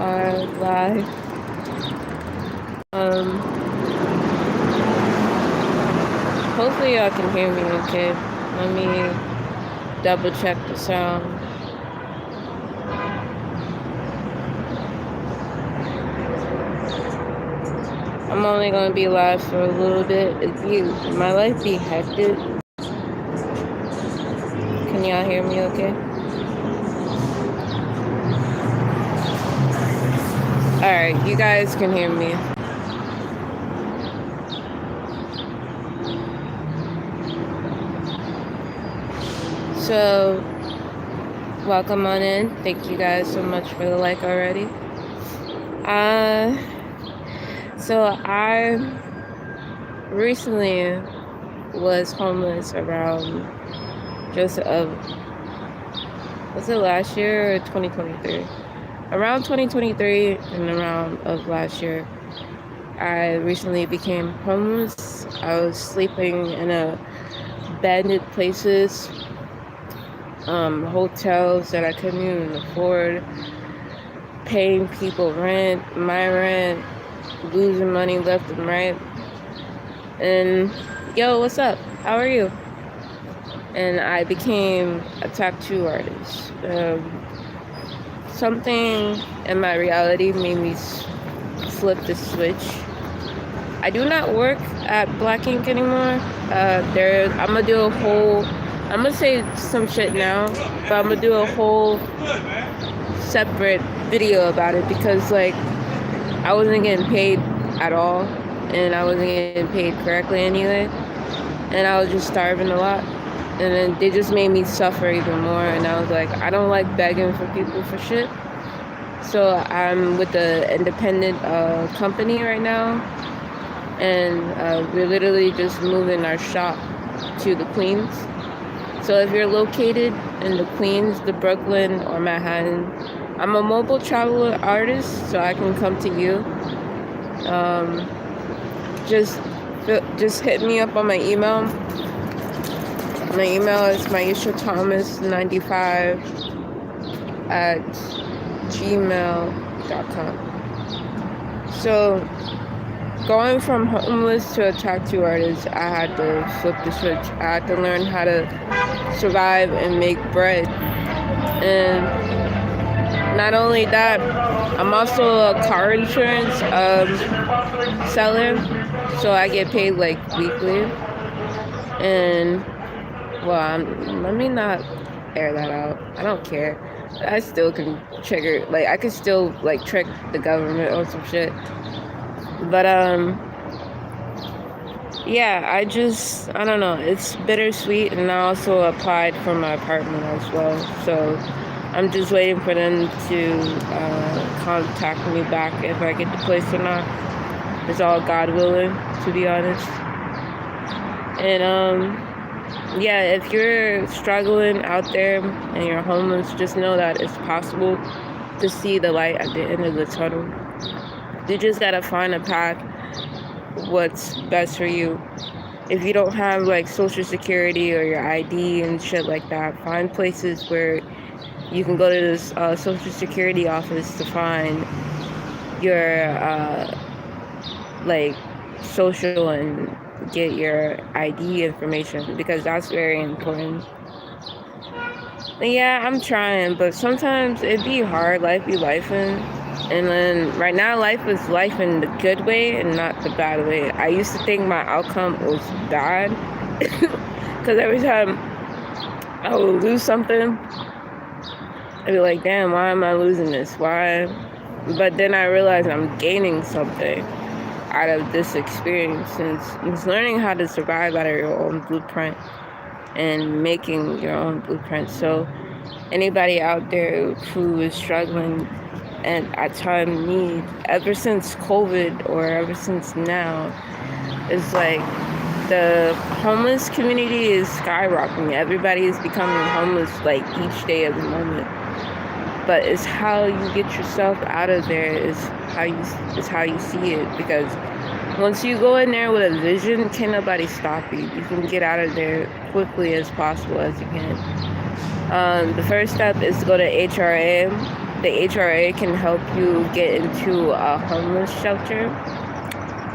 are live. Hopefully y'all can hear me okay. Let me double check the sound. I'm only gonna be live for a little bit. My life be hectic. Can y'all hear me okay? Alright, you guys can hear me. So, welcome on in. Thank you guys so much for the like already. So I recently was homeless around was it last year or 2023? Around 2023 and around of last year, I recently became homeless. I was sleeping in abandoned places, hotels that I couldn't even afford, paying people rent, my rent, losing money left and right. And yo, what's up? How are you? And I became a tattoo artist. Something in my reality made me flip the switch. I do not work at Black Ink anymore. I'm gonna say some shit now, but I'm gonna do a whole separate video about it because like I wasn't getting paid at all and I wasn't getting paid correctly anyway, and I was just starving a lot, and then they just made me suffer even more, and I was like, I don't like begging for people for shit. So I'm with the independent company right now, and we're literally just moving our shop to the Queens. So if you're located in the Queens, the Brooklyn, or Manhattan, I'm a mobile travel artist, so I can come to you. Just hit me up on my email. My email is maishathomas95@gmail.com. So going from homeless to a tattoo artist, I had to flip the switch. I had to learn how to survive and make bread. And not only that, I'm also a car insurance seller, so I get paid like weekly. And well, let me not air that out. I don't care. I still can trigger, like I could still like trick the government or some shit. But yeah, I don't know. It's bittersweet, and I also applied for my apartment as well. So I'm just waiting for them to contact me back if I get the place or not. It's all God willing, to be honest. And yeah, if you're struggling out there and you're homeless, just know that it's possible to see the light at the end of the tunnel. You just gotta find a path what's best for you. If you don't have like Social Security or your ID and shit like that, find places where you can go to this Social Security office to find your like social and get your ID information, because that's very important. And yeah, I'm trying, but sometimes it be hard. Life be lifing. And then right now, life is life in the good way and not the bad way. I used to think my outcome was bad because every time I would lose something, I'd be like, damn, why am I losing this? Why? But then I realized I'm gaining something out of this experience. It's learning how to survive out of your own blueprint and making your own blueprint. So anybody out there who is struggling and at time need, ever since COVID or ever since now, it's like the homeless community is skyrocketing. Everybody is becoming homeless like each day of the moment. But it's how you get yourself out of there is how you see it. Because once you go in there with a vision, can't nobody stop you. You can get out of there quickly as possible as you can. The first step is to go to HRA. the HRA can help you get into a homeless shelter.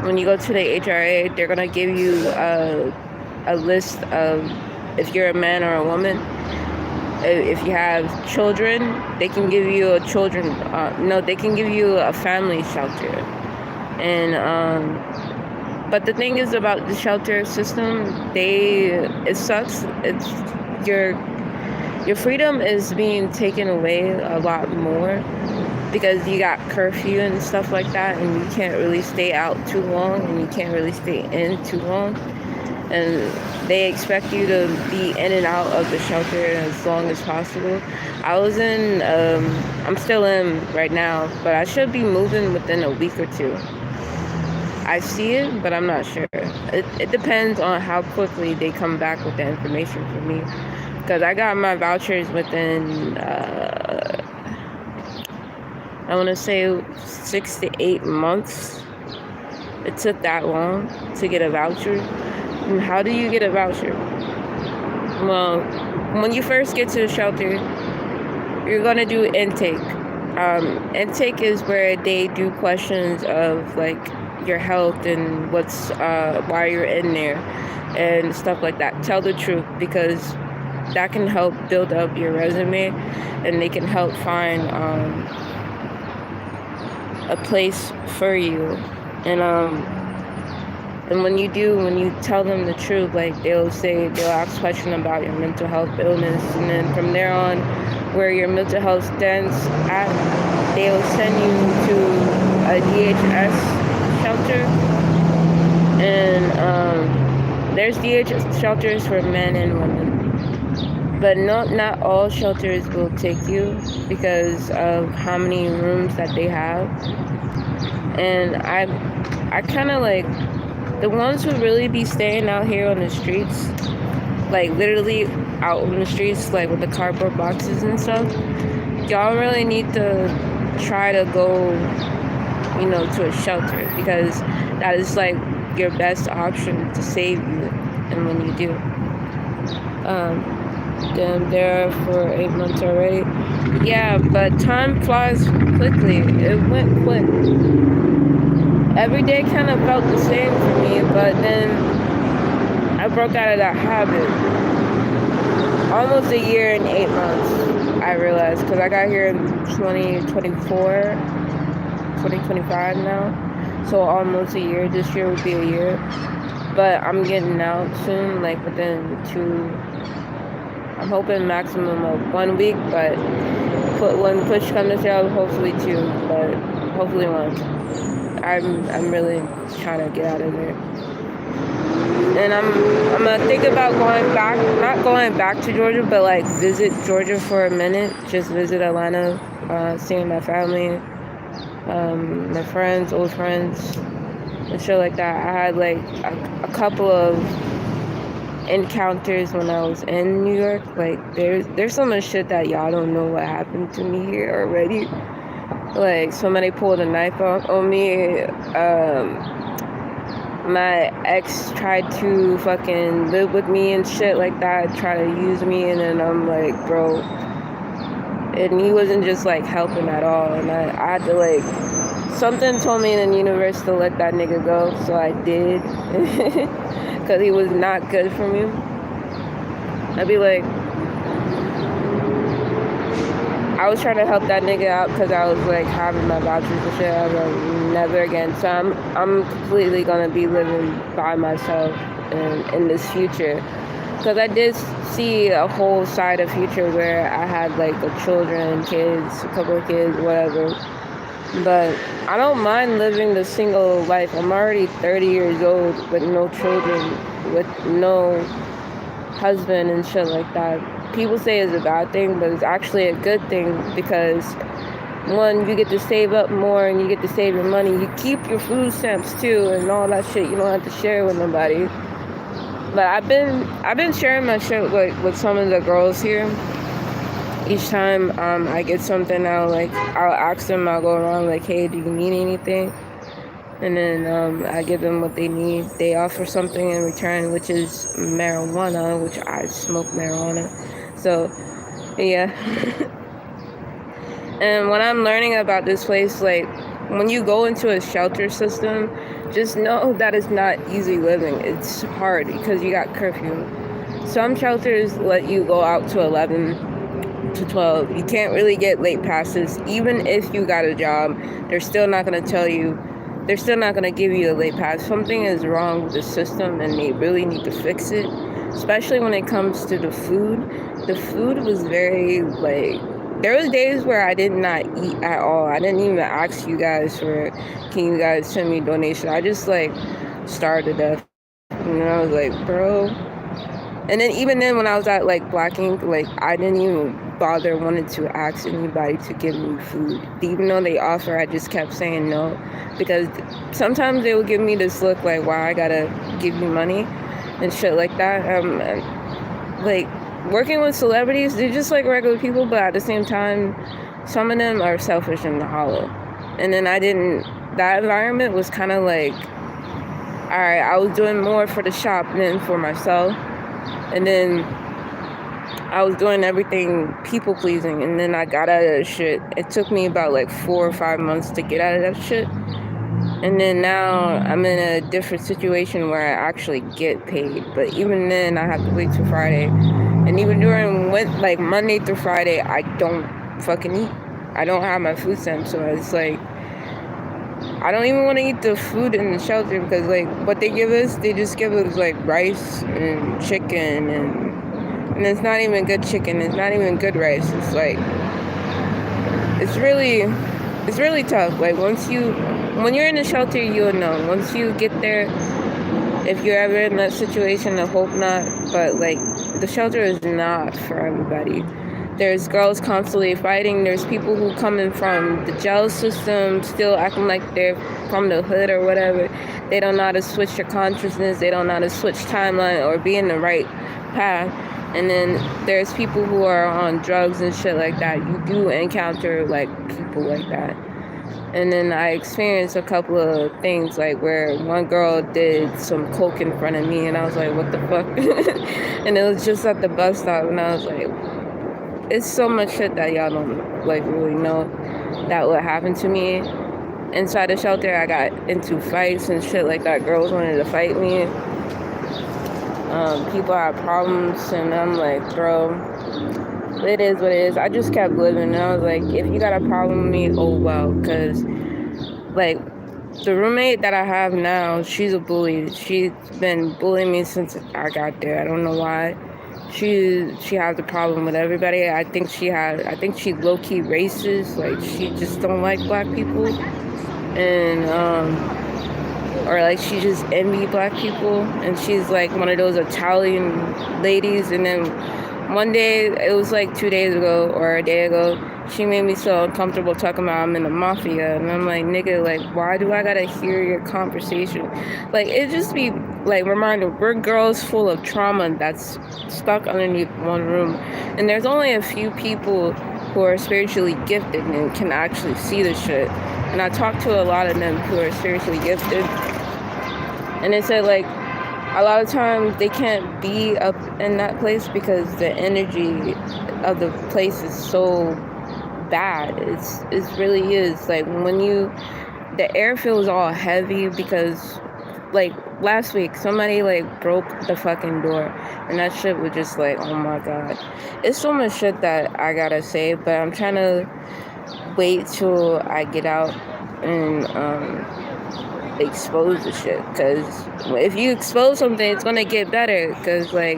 When you go to the HRA, they're gonna give you a list of, if you're a man or a woman, if you have children, they can give you a they can give you a family shelter. And but the thing is about the shelter system, it sucks. It's your freedom is being taken away a lot more, because you got curfew and stuff like that, and you can't really stay out too long, and you can't really stay in too long, and they expect you to be in and out of the shelter as long as possible. I'm still in right now, but I should be moving within a week or two. I see it, but I'm not sure. It depends on how quickly they come back with the information for me, because I got my vouchers within I want to say 6 to 8 months. It took that long to get a voucher. And how do you get a voucher? Well, when you first get to the shelter, you're going to do intake. Intake is where they do questions of like your health and why you're in there and stuff like that. Tell the truth, because that can help build up your resume, and they can help find a place for you. And when you tell them the truth, like they'll ask questions about your mental health illness, and then from there on, where your mental health stands at, they'll send you to a DHS shelter. And there's DHS shelters for men and women, but not all shelters will take you because of how many rooms that they have. And I kind of like the ones who really be staying out here on the streets, like literally out on the streets, like with the cardboard boxes and stuff. Y'all really need to try to go, to a shelter, because that is like your best option to save you. And when you do, I'm there for 8 months already. Yeah, but time flies quickly. It went quick. Every day kind of felt the same for me, but then I broke out of that habit. Almost a year and 8 months, I realized, because I got here in 2025 now, so almost a year. This year would be a year, but I'm getting out soon, like within I'm hoping maximum of 1 week, but when push comes to shove, hopefully 2, but hopefully 1. I'm really trying to get out of there. And I'm gonna think about not going back to Georgia, but like visit Georgia for a minute, just visit Atlanta, seeing my family, my friends, old friends, and shit like that. I had like a couple of encounters when I was in New York. Like there's so much shit that y'all don't know what happened to me here already. Like somebody pulled a knife on me. My ex tried to fucking live with me and shit like that, try to use me, and then I'm like, bro. And he wasn't just like helping at all, and I had to like, something told me in the universe to let that nigga go, so I did, because he was not good for me. I'd be like, I was trying to help that nigga out because I was like having my vouchers and shit. I was like, never again. So I'm completely gonna be living by myself in this future, because I did see a whole side of future where I had like a kids, a couple of kids, whatever. But I don't mind living the single life. I'm already 30 years old with no children, with no husband and shit like that. People say it's a bad thing, but it's actually a good thing, because one, you get to save up more and you get to save your money. You keep your food stamps too and all that shit. You don't have to share with nobody. But I've been sharing my shit with some of the girls here. Each time I get something, I'll ask them. I'll go around like, hey, do you need anything? And then I give them what they need. They offer something in return, which is marijuana, which I smoke marijuana. So, yeah. And when I'm learning about this place, like, when you go into a shelter system, just know that it's not easy living. It's hard because you got curfew. Some shelters let you go out to 11 to 12. You can't really get late passes. Even if you got a job, they're still not going to tell you, they're still not going to give you a late pass. Something is wrong with the system and they really need to fix it, especially when it comes to the food. The food was very, like, there was days where I did not eat at all. I didn't even ask you guys for, can you guys send me donation? I just, like, starved to death. And I was like, bro. And then even then when I was at, like, Black Ink, like, I didn't even bother wanted to ask anybody to give me food. Even though they offer, I just kept saying no. Because sometimes they would give me this look like, why I gotta give you money and shit like that. Like, working with celebrities, they're just like regular people, but at the same time, some of them are selfish and hollow. And then that environment was kind of like, all right, I was doing more for the shop than for myself. And then I was doing everything people pleasing, and then I got out of that shit. It took me about like 4 or 5 months to get out of that shit. And then now I'm in a different situation where I actually get paid. But even then, I have to wait till Friday. And even during like Monday through Friday, I don't fucking eat. I don't have my food stamps, so it's like, I don't even want to eat the food in the shelter because, like, what they give us, they just give us like rice and chicken, and it's not even good chicken. It's not even good rice. It's like, it's really tough. Like, when you're in the shelter, you'll know. Once you get there, if you're ever in that situation, I hope not, but like, the shelter is not for everybody. There's girls constantly fighting. There's people who come in from the jail system still acting like they're from the hood or whatever. They don't know how to switch their consciousness. They don't know how to switch timeline or be in the right path. And then there's people who are on drugs and shit like that. You do encounter like people like that. And then I experienced a couple of things, like where one girl did some coke in front of me, and I was like, what the fuck? And it was just at the bus stop, and I was like, it's so much shit that y'all don't like really know that would happen to me. Inside the shelter, I got into fights and shit like that. Girls wanted to fight me. People had problems, and I'm like, bro, it is what it is. I just kept living, and I was like, if you got a problem with me, oh well, because like, the roommate that I have now, she's a bully. She's been bullying me since I got there. I don't know why. She has a problem with everybody. I think she low-key racist. Like, she just don't like black people, and or like she just envy black people, and she's like one of those Italian ladies. And then one day, it was like 2 days ago or a day ago, she made me so uncomfortable talking about I'm in the mafia. And I'm like, nigga, like, why do I gotta hear your conversation? Like, it just be like, reminder, we're girls full of trauma that's stuck underneath one room. And there's only a few people who are spiritually gifted and can actually see the shit. And I talked to a lot of them who are spiritually gifted, and they said, like, a lot of times they can't be up in that place because the energy of the place is so bad. It really is. Like, when the air feels all heavy because, like, last week somebody like broke the fucking door, and that shit was just like, oh my god. It's so much shit that I gotta say, but I'm trying to wait till I get out and expose the shit, because if you expose something, it's gonna get better, because like,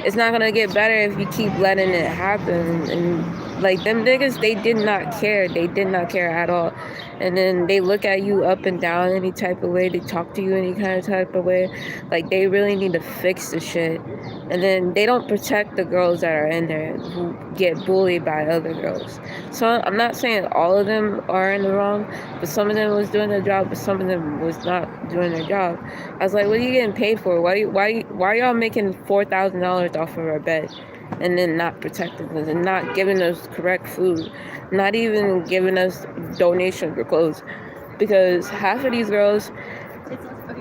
it's not gonna get better if you keep letting it happen. And like, them niggas, they did not care at all. And then they look at you up and down any type of way, they talk to you any kind of type of way. Like, they really need to fix the shit. And then they don't protect the girls that are in there who get bullied by other girls. So I'm not saying all of them are in the wrong, but some of them was doing their job, but some of them was not doing their job. I was like, what are you getting paid for? Why are y'all making $4,000 off of our bed and then not protecting us and not giving us correct food, not even giving us donations for clothes? Because half of these girls,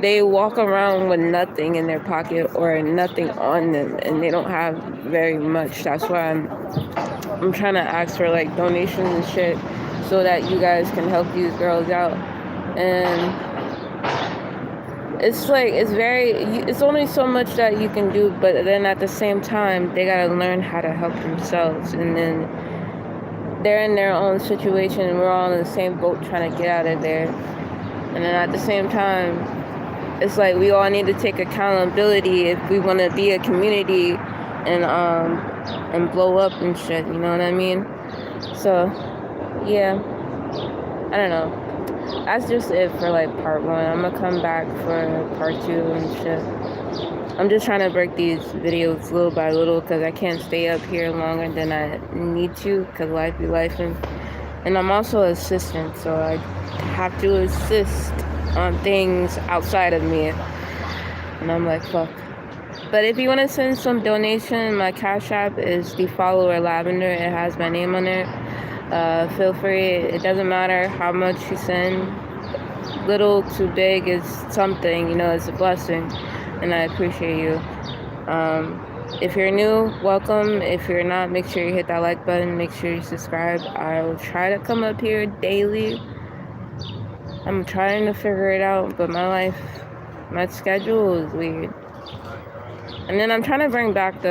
they walk around with nothing in their pocket or nothing on them, and they don't have very much. That's why I'm trying to ask for like donations and shit so that you guys can help these girls out. And it's like it's only so much that you can do, but then at the same time they gotta learn how to help themselves, and then they're in their own situation and we're all in the same boat trying to get out of there. And then at the same time, it's like we all need to take accountability if we want to be a community and blow up and shit, you know what I mean? So yeah, I don't know. That's just it for like part 1. I'm gonna come back for part 2 and shit. I'm just trying to break these videos little by little because I can't stay up here longer than I need to because life be life. And I'm also an assistant, so I have to assist on things outside of me. And I'm like, fuck. But if you want to send some donation, my Cash App is thefollowerlavender. It has my name on it. Feel free. It doesn't matter how much you send. Little to big is something, you know, it's a blessing. And I appreciate you. If you're new, welcome. If you're not, make sure you hit that like button. Make sure you subscribe. I will try to come up here daily. I'm trying to figure it out, but my schedule is weird. And then I'm trying to bring back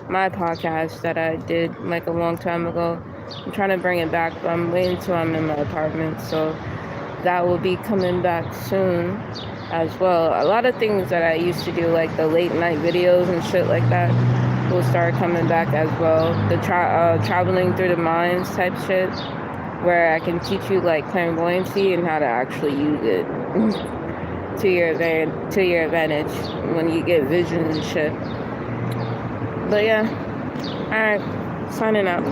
my podcast that I did like a long time ago. I'm trying to bring it back, but I'm waiting until I'm in my apartment. So that will be coming back soon as well. A lot of things that I used to do, like the late night videos and shit like that, will start coming back as well. The traveling through the mines type shit, where I can teach you like clairvoyancy and how to actually use it to your advantage when you get visions and shit. But yeah, alright, signing out.